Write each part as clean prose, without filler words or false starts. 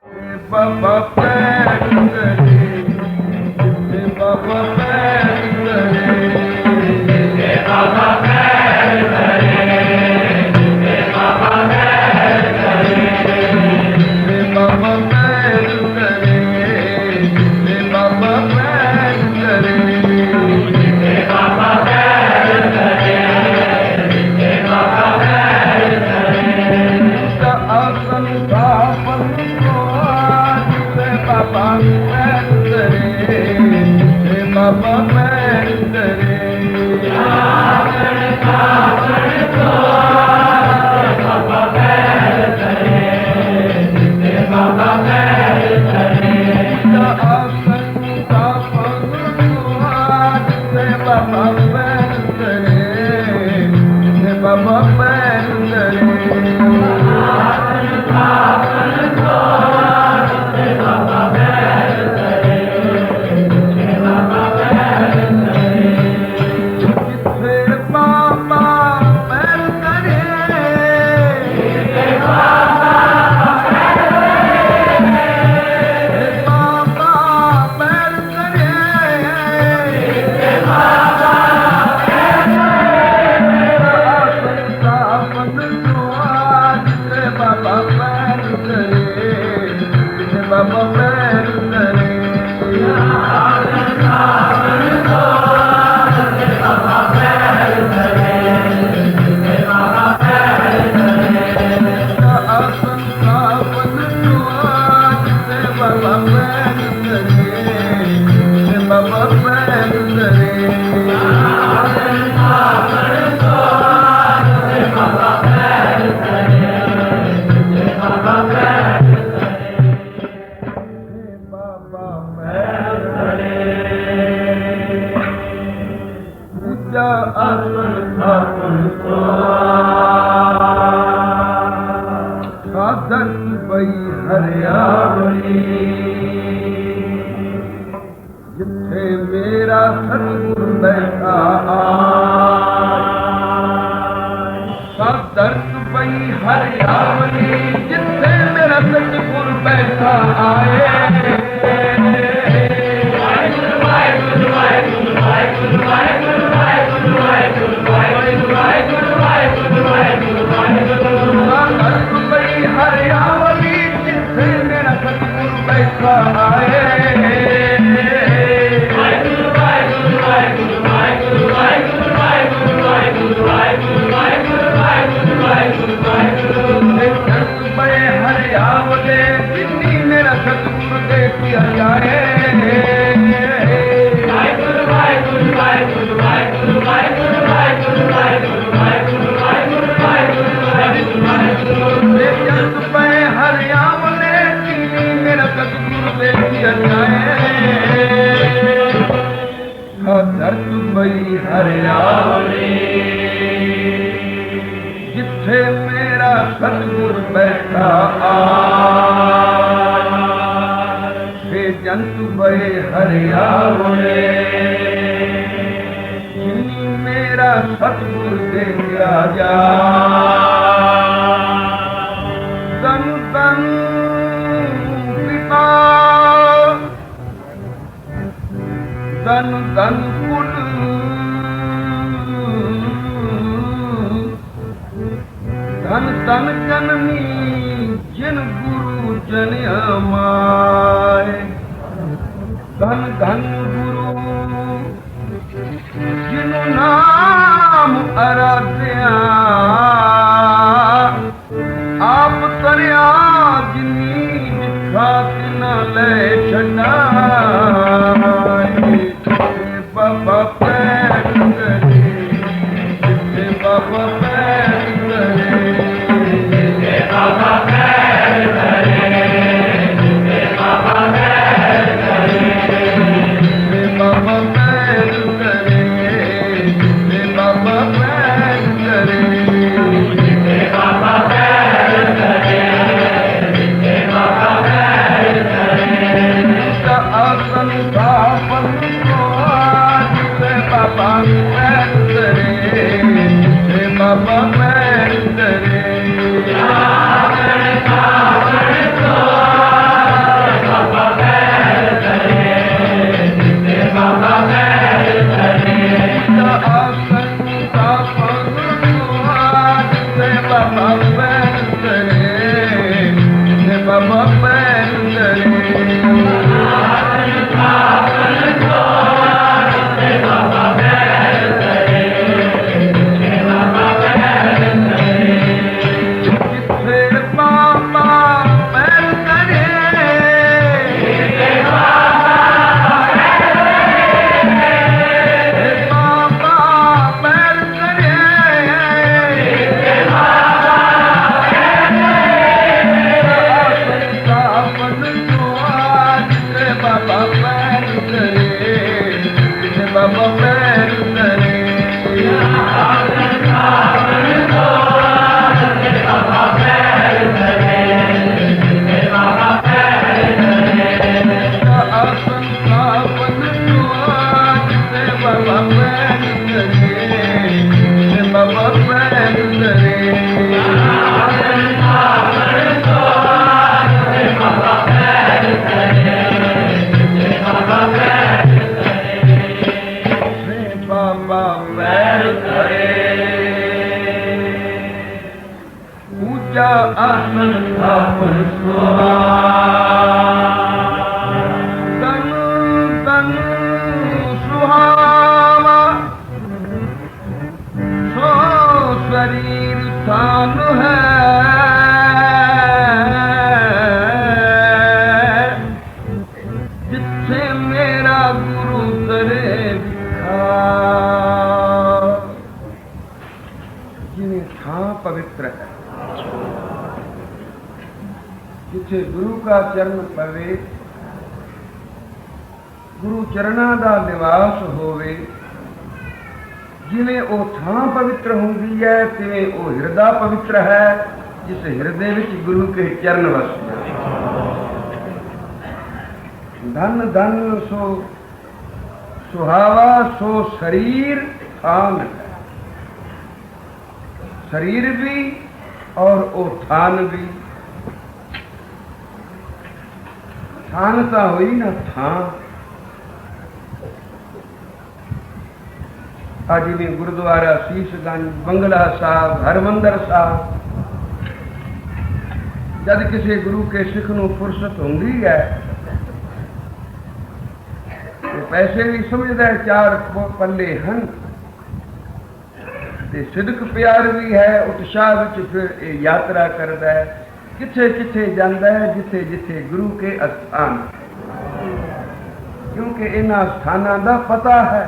बाबा पैर करे, बाबा पैर करे, बाबा पैर करे, बाबा पैर करे, बाबा पैर करे, बाबा पैर करे, बाबा पैर करे, बाबा पैर करे, का आसन का बाबा पैर करे, बाबा पैर करे, आसन कापड़ को बाबा पैर करे, बाबा पैर करे, आसन कापड़ को बाबा पैर करे, बाबा पैर करे, आसन कापड़ को बाबा पैर करे, बाबा पैर करे, बाबा पैर करे, आसन कापड़ से बाबा पैर करे, बाबा पैर करे, आसन कापड़ से बाबा पैर करे, बाबा पैर साधन बई हरियावली जिथे मेरा सतगुर बैठा साधन बई हरियावली जिथे मेरा सतगुर बैठा आए हरियावली जिथे मेरा सतगुर बैठा आए हरियावले जिन्नी मेरा सतगुर देखिया जाए हरियावले जिन्नी मेरा सतगुर देखिया जाए दर्द बई हरियावली जिथे मेरा सतगुर बैठा हे जंतु बई हरियावले जिन्नी मेरा सतगुर देखिया जा तन तन पिता तन तन कुल धन तन जननी जिन गुरु जन हमारे धन धन गुरु जिन नाम आराध्या आप तरिया जिनी मिठा तिना ले छड़ा बाबा पैर करे, बाबा पैर करे, बाबा पैर करे, बाबा पैर करे, बाबा पैर करे, बाबा पैर करे, बाबा पैर करे, बाबा पैर करे, आसन का पैर धरे जिथे गुरु का चरण पवे गुरु चरणा दा निवास होवे जिवें ओ थां पवित्र हुंदी है तिवें ओ हिरदा पवित्र है जिस हिरदे विच गुरु के चरण वसदे धन धन सो सुहावा सो शरीर थान है शरीर भी और ओ थान भी थान ਤਾਂ ਹੋਈ ਨਾ ਥਾਂ ਅੱਜ ਜਿਵੇਂ ਗੁਰਦੁਆਰਾ ਸੀਸਗੰਜ ਬੰਗਲਾ ਸਾਹਿਬ ਹਰਮੰਦਰ ਸਾਹਿਬ ਜਦ ਕਿਸੇ ਗੁਰੂ ਕੇ ਸਿੱਖ ਨੂੰ ਫੁਰਸਤ ਹੁੰਦੀ ਹੈ ਤੇ ਪੈਸੇ ਵੀ ਸਮਝਦਾ ਚਾਰ ਪੱਲੇ ਹਨ ਤੇ ਸਿਦਕ ਪਿਆਰ ਵੀ ਹੈ ਉਤਸ਼ਾਹ ਵਿੱਚ ਫਿਰ ਇਹ ਯਾਤਰਾ ਕਰਦਾ ਹੈ किथे किथे जाता है जिथे जिथे गुरु के स्थान क्योंकि इन्हां स्थानां दा पता है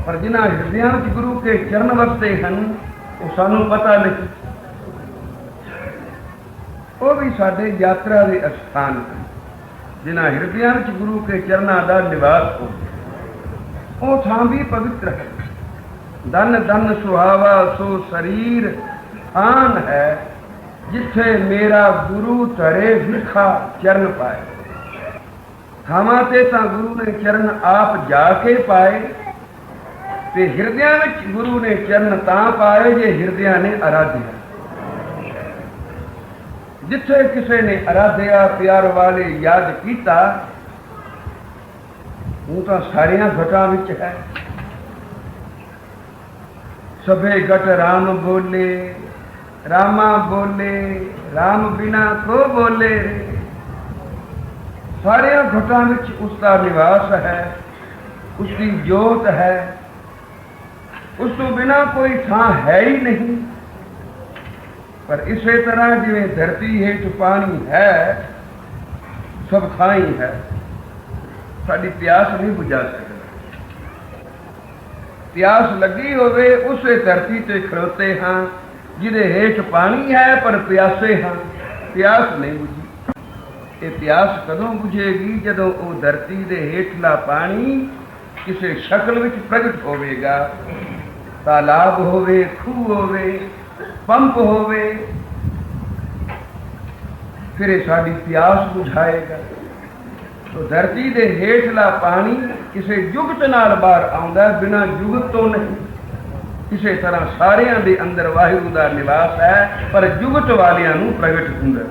पर जिन्हां हिरदियां विच गुरु के चरण वसते हैं वो सानू पता नहीं वो भी साडे यात्रा के स्थान हैं जिन्हां हिरदियां विच गुरु के चरणा दा निवास हो वो थां भी पवित्र है धन धन सुहावा सो शरीर थान है जिथे मेरा गुरु तरे विखा चरण पाए थावां ते तां गुरु ने चरण आप जाके पाए ते हिरदियां विच गुरु ने चरण तां पाए जे हिरदियां ने आराध्या जिथे किसे ने आराध्या प्यार वाले याद कीता वो तां सारियां घटां विच है सभे घट राम बोले रामा बोले राम बिना को बोले सारे घटां विच उसका निवास है उसकी जोत है उस तो बिना कोई थां है ही नहीं पर इसे तरह जिवें धरती हेठ पानी है सब थां ही है साडी प्यास नहीं बुझा सकदा प्यास लगी होवे उसे धरती ते खड़ोते हाँ जिदे हेठ पानी है पर प्यासे हाँ प्यास नहीं बुझी ये प्यास कदों बुझेगी जदों वो धरती दे हेठला पानी किसी शक्ल विच प्रगट होवेगा तालाब होवे खूह होवे पंप होवे फिर साडी प्यास बुझाएगा तो धरती दे हेठला पानी किसी जुगत नाल बाहर आउंदा बिना जुगत तो नहीं इसे तरह सारियां दे अंदर वाहिगुरू दा निवास है पर जुगत वालियां नूं प्रगट हुंदा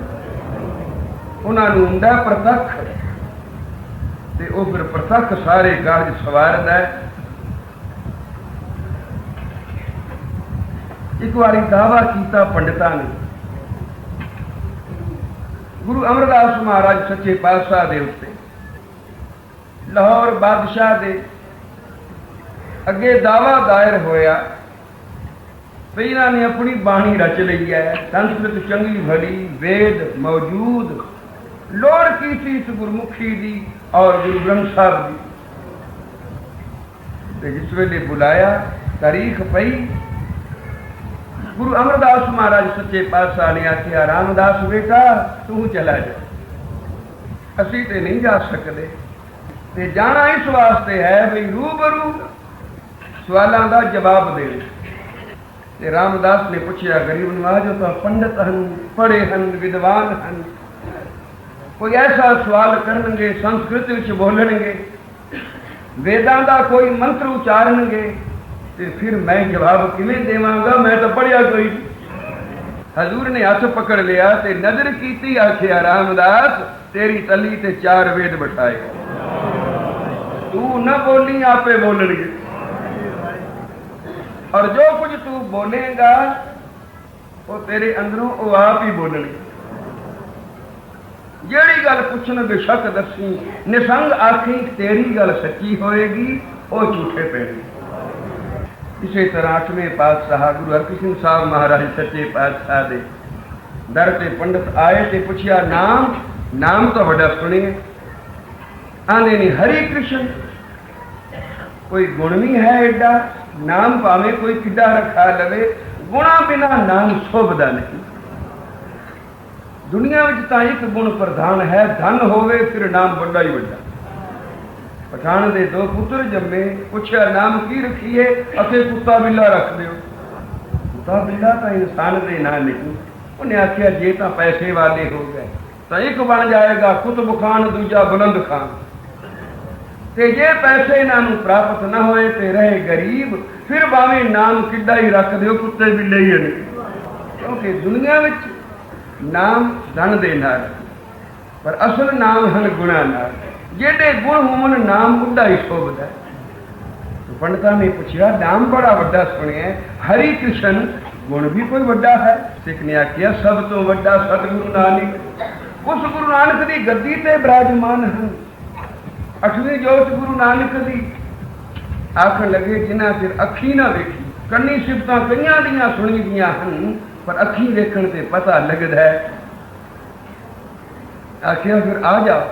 उन्हां नूं हुंदा प्रतख ते ओ फिर प्रतख सारे कारज सवारदा है एक बारी दावा कीता पंडितां ने गुरु अमरदास महाराज सच्चे पातशाह दे उत्ते लाहौर बादशाह दे अगे दावा दायर होया भी इन्होंने अपनी बाणी रच ली है, संस्कृत चंगी भली, वेद मौजूद, लोड़ की थी इस गुरमुखी दी और गुरु ग्रंथ साहब की। जिस वेले बुलाया तारीख पई, गुरु अमरदास महाराज सच्चे पातशाह ने आख्या रामदास बेटा तू चला जा, असी ते नहीं जा सकते, ते जाना इस वास्ते है भी रूबरू सवालों का जवाब दे। ते रामदास ने पूछा गरीब नवाज तो पंडित हन, पढ़े हन, विद्वान हन, कोई ऐसा सवाल करनगे, संस्कृत विच बोलणगे, वेदां दा कोई मंत्र उचारनगे, ते फिर मैं जवाब किवें देवांगा, मैं तो पढ़िया कोई। हजूर ने हथ पकड़ लिया ते नजर कीती, आखिया रामदास तेरी तली ते 4 वेद बैठाए, तू न बोली आपे बोलणगे, और जो कुछ तू बोलेगा वो तेरे अंदरों वो आप ही बोलणगे। जेड़ी गल पुछन बेशक दसी, निसंग आखी तेरी गल सच्ची होएगी, वो झूठे पैणगे। इसी तरह 8वें पातशाह गुरु हरकृष्ण साहब महाराज सच्चे पातशाह दे दर ते पंडित आए ते पुछया नाम, नाम तो बड़ा सुने, आंदे ने हरि कृष्ण, कोई गुण नहीं है एडा, नाम भावे कोई किड्डा रखा लवे, गुणा बिना नाम शोभदा नहीं। दुनिया में तो एक गुण प्रधान है, धन होवे फिर नाम बड़ा ही बड़ा। पठान दे 2 पुत्र जम्मे, पूछया नाम की रखिए, असे कुत्ता बिल्ला रख दियो। कुत्ता बिल्ला तो इंसान दे ना नहीं, उन्हें आख्या जे तो पैसे वाले हो गए तो एक बन जाएगा कुतुब खान, दूजा बुलंद खान, ते जे पैसे इन्हों प्राप्त न होए ते रहे गरीब, फिर भावें नाम किड्डा ही रख दियो, कुत्ते बिल्ले ही नहीं। क्योंकि दुनिया में नाम धन दे नाल, पर असल नाम हन गुणा नाल, जेडे गुण होवन नाम उड्डा ही शोभदा। तो पंडिता ने पूछा नाम बड़ा वड्डा सुनिया, हरि कृष्ण गुण भी कोई वड्डा है? सिख ने आख्या सब तो वड्डा सतगुरु नानक, उस गुरु नानक की गद्दी ते विराजमान हैं। 8वीं जोत गुरु नानक दी आखन लगे जिन्ना चिर अखी ना वेखी, कन्नी सिफतां कईयां दियां सुनी दियां हन, पर अखी वेखण ते पता लगदा है। आखिया फिर आ जाओ,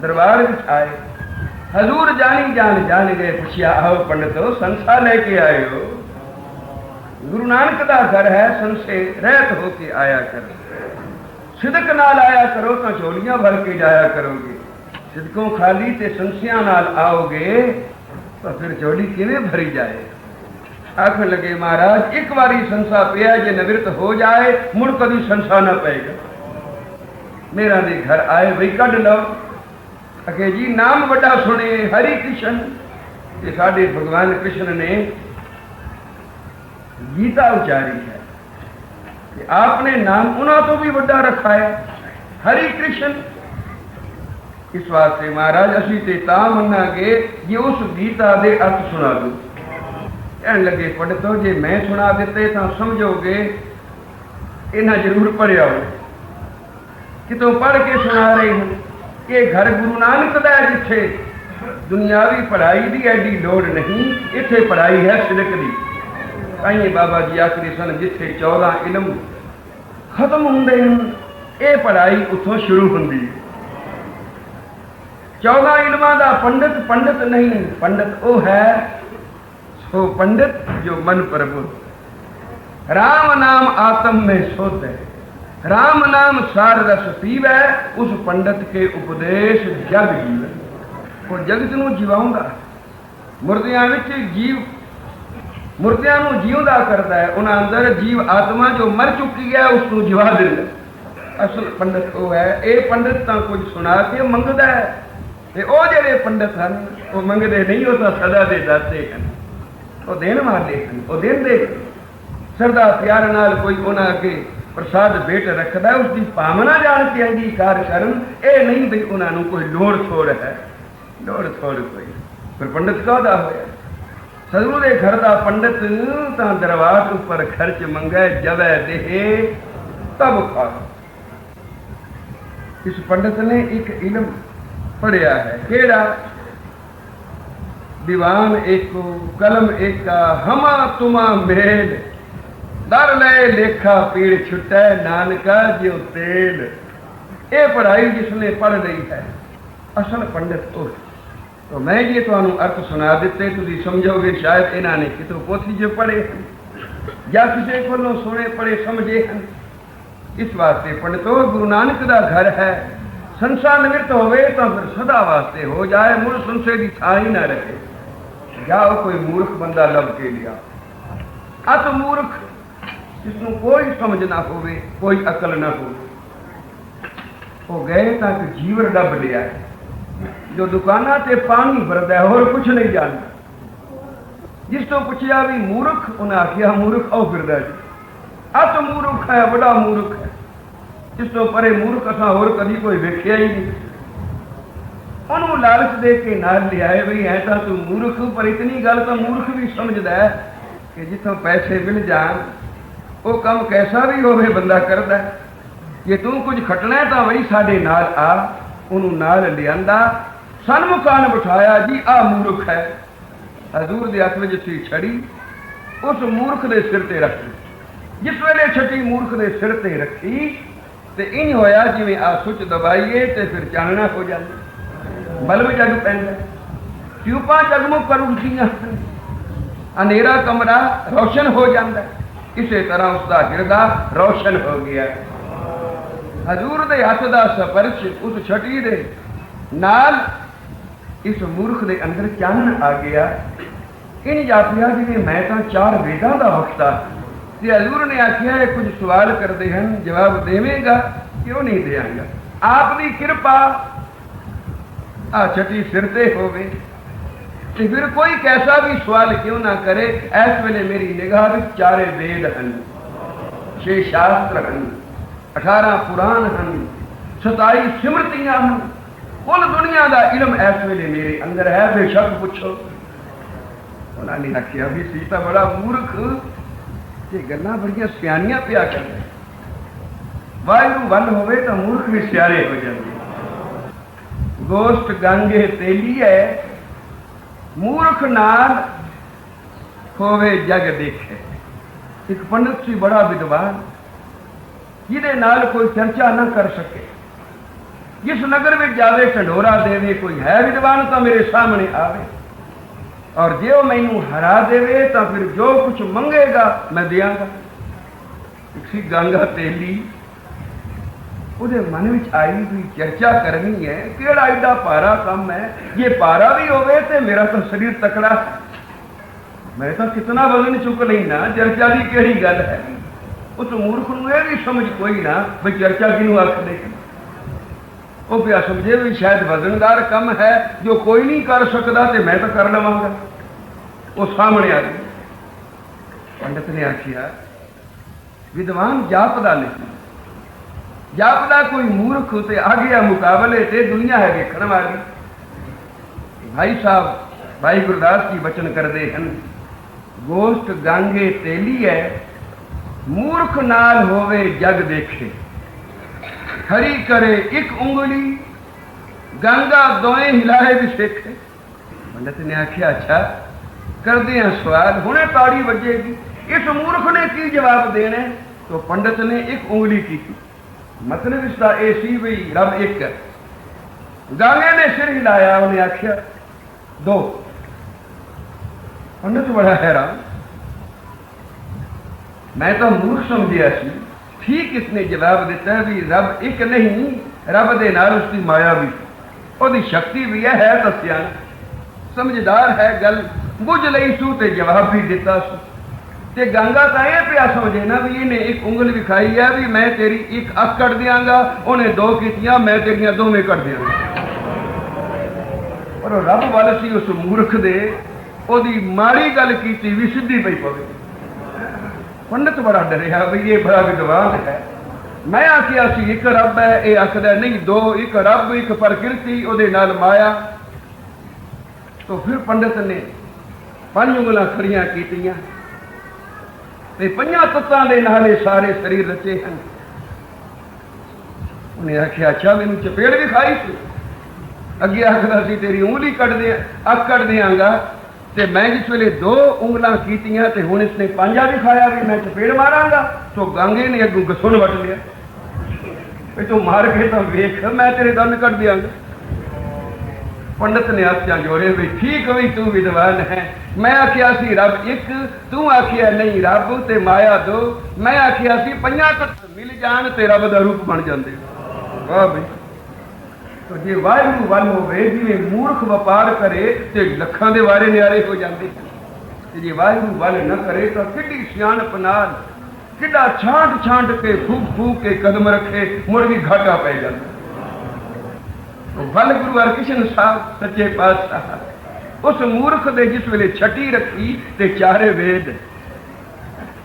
दरबार विच आए, हजूर जानी जान गए, पूछया आओ पंडितो संसा लेके आए हो? गुरु नानक का घर है, संसे रहत होके आया करो, सिदक नाल आया करो तो झोलियां भर के जाया करोगे, सिदकों खाली ते संसियां नाल आओगे तो फिर झोली किवें भरी जाए। आखन लगे महाराज एक बारी संसा पिया जे निवृत्त हो जाए मुड़ कभी संसा ना पेगा, मेरा दे घर आए वही कढ़ लो। अगे जी नाम बड़ा सुने हरि कृष्ण, ये साडे भगवान कृष्ण ने गीता उचारी है कि आपने नाम उन्हों तो भी बड़ा रखा है हरि कृष्ण। इस वास्ते महाराज असी ते ता मनांगे जे उस गीता दे अर्थ सुना दो। कहने लगे पंडितो जे मैं सुना देते तो समझोगे इन्हें जरूर पढ़िया हो, कितों पढ़ के सुना रहे हैं। ये घर गुरु नानक दा जिथे दुनियावी पढ़ाई की एडी लोड़ नहीं, इत्थे पढ़ाई है सिदक दी। कई बाबा जी आखरी सन जिथे 14 इलम खत्म होंदे हैं, ये पढ़ाई उतों शुरू होंदी है। 14 इलमां दा पंडित पंडित नहीं, पंडित वो है सो पंडित जो मन प्रबुद्ध। राम नाम आत्म में शुद्ध है, राम नाम सार रस पीवै, उस पंडित के उपदेश जग जीवै। वो जगत नूं जिवाउंदा, मुर्दियां विच जीव मुर्दियां नूं जीवदा करदा है, उन्हां अंदर जीव आत्मा जो मर चुकी है उसनूं जिवा दिंदा। असल पंडित वो है। ये पंडित तां कुछ सुना के मंगदा है, ते ओ जिहड़े पंडित हन वो मंगदे नहीं, वो तां सदा दे दाते हन, वो देण वाले हन, वो देंदे सरदा प्यार नाल कोई उन्हां अगे प्रसाद भेट रखदा है, उसकी भावना जान के अंगीकार करन। ये नहीं भी उन्होंने कोई लोड़ छोड़ है, लोड़ छोड़ कोई। फिर पंडित कहदा होया सदगुरु दे घर दा पंडित तां दरबार उपर खर्च मंगे, जवै देहे तब खाओ। इस पंडित ने एक इल्म पढ़िया है, केड़ा? दीवान एको कलम एका हमा तुमा मेल, दर ले लेखा पीड़ छुटै नानका ज्यों तेल। ये पढ़ाई जिसने पढ़ रही है असल पंडित तो मैं ये तुहानू अर्थ सुना दिते, तुसीं समझोगे शायद इन्होंने कितों पोथी जो पढ़े या किसी को सुने पढ़े समझे हैं। इस वास्ते पंडितो गुरु नानक का घर है, संसार निवृत्त होवे तो फिर सदा वास्ते हो जाए, मुड़ संशय की थां ही ना रहे। जाओ कोई मूर्ख बंदा लब के लिया, अत मूर्ख जिसनों कोई समझ ना होवे, कोई अकल ना हो, वो गए तक जीवन डब लिया है, जो दुकाना ते पानी भरदा है और कुछ नहीं जानता। जिस तो पूछया भी मूर्ख, उन्हें आखिया मूर्ख आओ फिरदा जी, अत मूर्ख है, बड़ा मूर्ख है। जिस तो परे मूर्ख असा होर कभी कोई वेख्या ही नहीं। उन्होंने लालच दे के नाल लिया बई है तो तू मूर्ख, पर इतनी गल तो मूर्ख भी समझदा है कि जितों पैसे मिल जान वो काम कैसा भी होवे बंदा करदा है। जे तू कुछ खटना है तो वही साडे नाल आ, उन्होंने नाल लियांदा, सन्मुखान बिठाया जी आ मूर्ख है। हजूर दे हथ विच सी छड़ी उस मूर्ख दे सिर ते रख दी। जिस वेले छटी मूर्ख दे सिर ते रखी ते इंज होया जिवें आ सुच दबाईए ते फिर चानना हो जाए, बल्ब जग पैंदा, ट्यूबां जगमग कर उठदियां, अंधेरा कमरा रोशन हो जाता है। इसे तरह उसका हिरदा रोशन हो गया। हजूर दे हथ दा स्पर्श उस छटी दे नाल इस मूर्ख दे अंदर चानन आ गया। इन जापिया जिवें मैं तो 4 वेदां दा वक्ता, ते हजूर ने आखिया कुछ सवाल करते हैं, जवाब देवेगा? क्यों नहीं देंगा? आपकी कृपा आ छठी सिर ते होवे ते फिर कोई कैसा भी सवाल क्यों ना करे। इस वेले मेरी निगाह में 4 वेद हैं, 6 शास्त्र हैं, 18 पुराण हैं, 27 सिमरतियां हैं, कुल दुनिया का इलम इस वेले मेरे अंदर है। बेशक पूछो। उन्होंने आखिया भी सीता बड़ा मूर्ख, ये गल्लां बड़ियां सियानियां पिया करदे, वाहिगुरू वन होवे तो मूर्ख भी सियारे हो जाते। गोष्ठ गंगे तेली है, मूर्ख नाल होवे जग देखे। एक पंडित सी बड़ा विद्वान, जिहदे नाल कोई चर्चा न कर सके, जिस नगर में जावे ढंडोरा देवे, कोई है विद्वान तो मेरे सामने आवे, और जे वो मैनू हरा देवे तो फिर जो कुछ मंगेगा मैं देंगा। इसी गंगा तेली उहदे मन में आई भी चर्चा करनी है, केड़ा एडा पारा काम है, ये पारा भी होवे ते मेरा तो शरीर तकड़ा है, मैं तो कितना वजन चुक लेना, चर्चा की केड़ी गल है। उस मूर्ख नूं यह भी समझ कोई ना भी चर्चा किनू आख दे। वो पिया समझे भी शायद वजनदार कम है जो कोई नहीं कर सकता तो मैं तो कर लवांगा। वो सामने आ गई। पंडित ने आखिया विद्वान जापदा नहीं, जापदा कोई मूर्ख ते आ गया मुकाबले ते दुनिया है देखने वाली। भाई साहब भाई गुरदास जी वचन करते हैं, गोष्ठ गांगे तेली है, मूर्ख नाल होवे जग देखे, खरी करे एक उंगली, गंगा दोए हिलाए भी सेखे। पंडित ने आखिया अच्छा करते हैं सवाल, हुणे ताड़ी बजेगी। इस मूर्ख ने की जवाब देने? तो पंडित ने एक उंगली की, मतलब इसका यह सी भी रब एक है। गांगे ने सिर हिलाया, उन्हें आखिया 2। पंडित बड़ा हैरान, मैं तो मूर्ख समझिया सी। ठीक इसने जवाब दिता भी रब एक नहीं, रब दे नाल उसकी माया भी, उसकी शक्ति भी है तो सियाना समझदार है। गल बुझ लई सू ते जवाब भी दिता सू। ते गंगा तो यह पिया समझे ना भी इन्हें एक उंगल विखाई है भी मैं तेरी एक अख कट दियांगा, उन्हें 2 कीतियां, मैं तेरियां दोवें कट दियांगा। पर रब वाल सी उस मूर्ख दे, ओदी माड़ी गल कीती भी सीधी पई पवे। पंडित बड़ा डरिया भी ये बड़ा विद्वान है। मैं आखिया सी एक रब है, ये आखदा नहीं 2, एक रब एक प्रकृति ओदे नाल माया। तो फिर पंडित ने 5 उंगलां खड़ियां कीतियां ते 5 तत्तां दे नाल सारे शरीर रचे हैं। उन्हें आख्या अच्छा मैनू चपेड़ भी खाई सी, अगे आखदा सी तेरी उंगली कट देंगा, तो मैं जिस वेले 2 उंगलां कीतियां ते हुण इसने पांजा भी खाया भी मैं चपेड़ मारांगा, तो गांगे ने अगों गसुन वट लिया, तू मार के तो वेख मैं तेरे दंद कट दियांगा। पंडित ने हथियां जोड़े भी ठीक भी तू विद्वान है, मैं आखिया सी रब एक, तू आखिया नहीं रब ते माया 2, मैं आखिया सी 5 तत्व मिल जान ते रब दा रूप बन जांदे। वाह भाई, तो जे वाहिगुरू वल होवे जिवें मूर्ख वपार करे ते लखां दे वारे न्यारे हो जांदे, ते जे वाहिगुरू वल न करे तो किड्डी सियाणप नाल किड्डा छांट छांट के फूक फूक के कदम रखे मुड़ भी घाटा पै जांदा। वल गुरु हरकृष्ण साहब सच्चे पातशाह उस मूर्ख दे जिस वेले छटी रखी ते 4 वेद,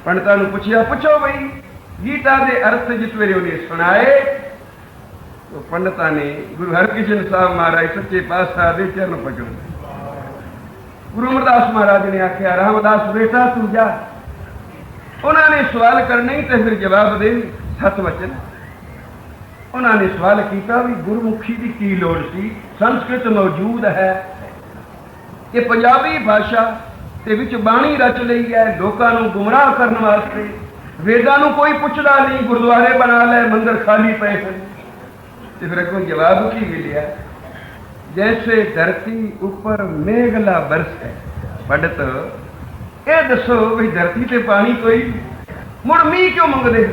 पंडितां नूं पुछया पुछो बई गीता दे अर्थ जिस वेले उन्हें सुनाए, तो पंडितां ने गुरु हरकृष्ण साहब महाराज सच्चे पातशाह दे चरण पकड़े। गुरु अमरदास महाराज ने आख्या रामदास बेटा तू जा, उन्होंने सवाल करने तो फिर जवाब दे 7 वचन। उन्होंने सवाल किया भी गुरमुखी की की लोड़ सी, संस्कृत मौजूद है, ये पंजाबी भाषा के विच बाणी रच लई है लोगों को गुमराह करने वास्ते, वेदां नूं कोई पुछदा नहीं, गुरुद्वारे बना लै मंदिर खाली पे हैं। तो फिर अगों जवाब की मिलिया जैसे धरती ऊपर मेघला बरस है। पंडित ये दसो भी धरती से पानी कोई मुड़ मीह क्यों मंगदे?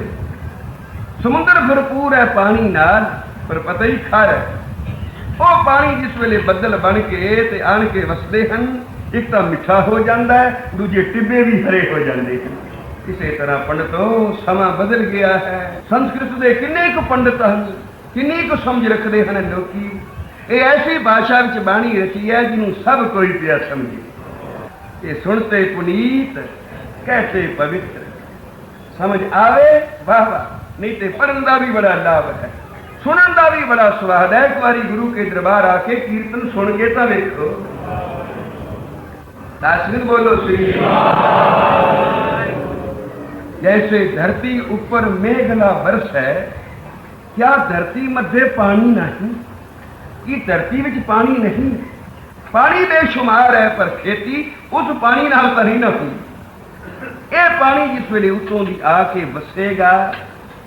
समुद्र भरपूर है पानी नाल, पर पता ही खार है वो पानी जिस वेले बदल बन के ते आन के वसदे हैं, एक तो मिठा हो जाता है, दूजे टिब्बे भी हरे हो जाते हैं। इसी तरह पंडितों समा बदल गया है, संस्कृत के किन्ने को पंडित हैं, किन्नी को समझ रखते हैं लोकी, ये ऐसी भाषा विच बाणी रची है जिन्हों सब कोई पिया समझे। ये सुनते पुनीत कहते पवित्र, समझ आवे वाह वाह, नहीं तो पढ़न का भी बड़ा लाभ है, सुनन का भी बड़ा स्वाद है। एक बारी गुरु के दरबार आके कीर्तन सुन के तो देखो, दासविंद बोलो श्री। जैसे धरती ऊपर मेघला वर्ष है, क्या धरती मध्य पानी नहीं? कि धरती में पानी नहीं, पानी बेशुमार है, पर खेती उस पानी नाल तरी न हुई। ये पानी जिस वेले उतों दी आके बसेगा,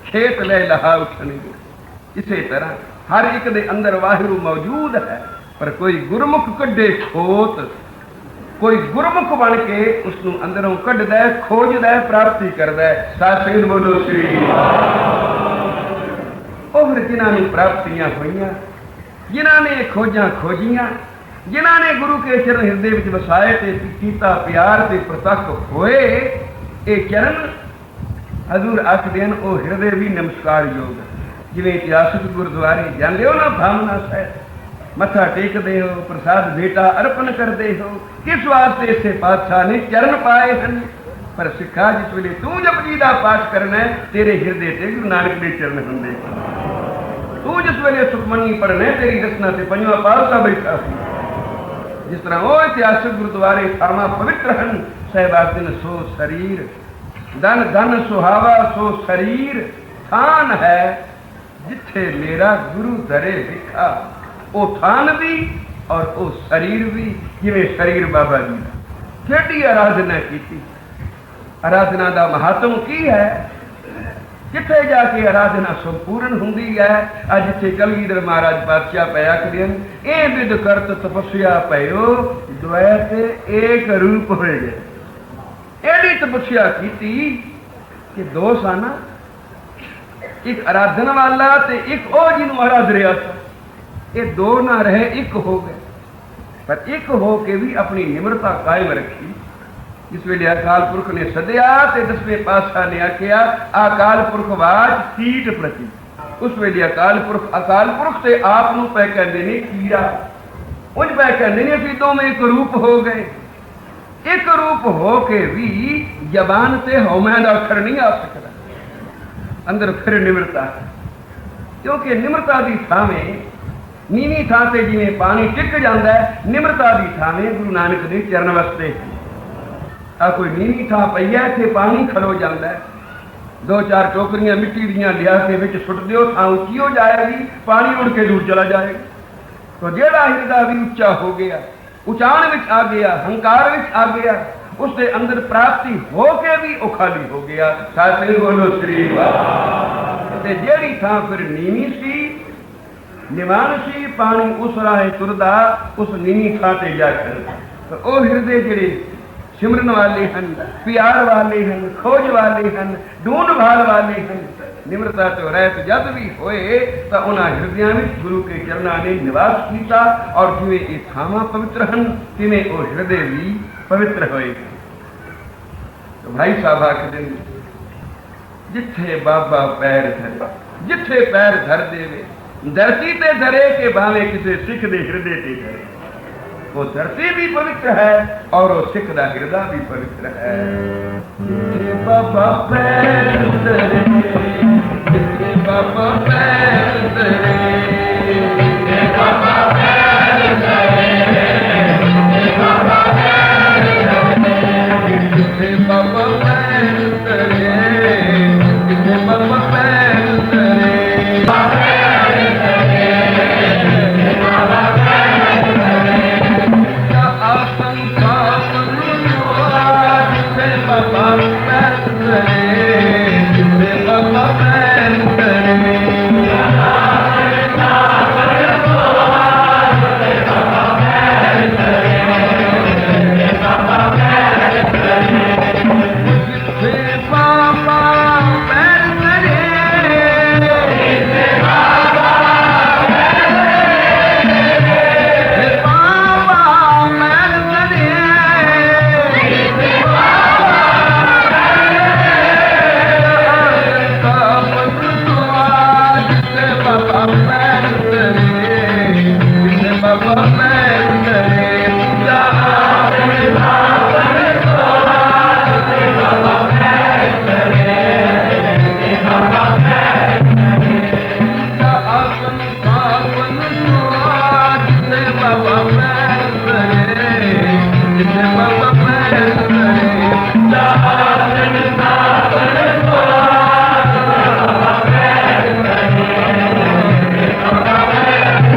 खेत ले लहा उठनेगे। इसी तरह हर एक दे अंदर वाहिगुरू मौजूद है, पर कोई गुरमुख कड्डे खोत, कोई गुरमुख बन के उसनों अंदरों कढ़दा है, खोजदा है, प्राप्ति करदा है। साथ संगत बोलो श्री। और जिन्होंने प्राप्तियां हुई, जिन्होंने खोजा खोजियां, जिन्होंने गुरु के चरण हृदय में वसाए ते कीता प्यार ते प्रतक्ष होए, ये चरण हजूर आखदे हैं ओ हृदय भी नमस्कार योग। जिवें इतिहासक गुरुद्वारे जाते हो ना, भावना सहित मत्था टेकते हो, प्रसाद बेटा अर्पण करते हो, किस वास्ते इसे पातशाह ने चरण पाए हैं। पर सिखा जिस वेले तू जपजी का पाठ करना है, तेरे हृदय से गुरु नानक के चरण होंगे। तू जिस वेले सुखमनी पढ़ना है, तेरी रचना से पंजवां पातशाह बैठा सी। जिस तरह वो इतिहासक गुरुद्वारे थावां पवित्र हैं, सहबादिन सो शरीर, धन धन सुहावा सो शरीर, थान है जिथे मेरा गुरु धरे विखा। ओ थान भी और ओ शरीर भी, जिवें शरीर बाबा जी का। केडी आराधना की, आराधना का महात्म की है, जिथे जाके आराधना संपूर्ण होंगी है। अज जिथे कलगीधर महाराज पातशाह पे आखदे हैं, ए विद करत तपस्या पयो द्वैत एक रूप हो गए। एडी तपस्या की कि 2 सन, एक आराधन वाला ते एक ओ जिन्हों आराध रहा था, ये 2 ना रहे, एक हो गए। पर एक हो के भी अपनी निम्रता कायम रखी। जिस वेले अकाल पुरख ने सदया ते 10वें पातशाह ने आख्या अकाल पुरख वाच कीट प्रति। उस वेले अकाल पुरख से आप नूं पै कहंदे ने कीड़ा, उंज पै कहंदे ने असीं दोवें एक रूप हो गए। एक रूप हो के भी जबान से हौमै दा अखर नहीं आ सकता, अंदर फिर निम्रता है। क्योंकि निम्रता की थावें नीवी थां से जिवें पानी टिक जाता है, निम्रता की थावें गुरु नानक के चरण वसते। आ कोई नीवी थां पई है, इत्थे पानी खलो जाता है, दो चार टोकरियां मिट्टी दियां लिया के विच सुट दियो, थां उच्ची हो जाएगी, पानी उड़ के दूर चला जाएगा। तो जेड़ा हिरदा भी उच्चा हो गया, उचाण विच आ गया, हंकार विच आ गया, उसके अंदर प्राप्ति हो के भी वो खाली हो गया। साथ बोलो श्री वाह। जेड़ी थां फिर नीवी सी, निवान सी, पानी उस राह तुरदा, उस नीवी थां ते जाकर तो वो हिरदे जेड़े सिमरन वाले हैं, प्यार वाले हैं, खोज वाले हैं, ढूंढ भाल वाले हैं, निम्रता तो रहत जब भी होए तो उन्होंने हृदय में गुरु के चरणों ने निवास किया और जिमें ये थावां पवित्र हैं तिवें वो हृदय भी पवित्र होए। तो भाई साहब आखदे जिथे बाबा पैर धरे, जिथे पैर धर देवे, धरती ते धरे के भावे किसी सिख दे हृदय ते धरे, वो धरती भी पवित्र है और वो सिख दा हृदय भी पवित्र है। जिथे बाबा पैर धरे, जिथे बाबा पैर धरे,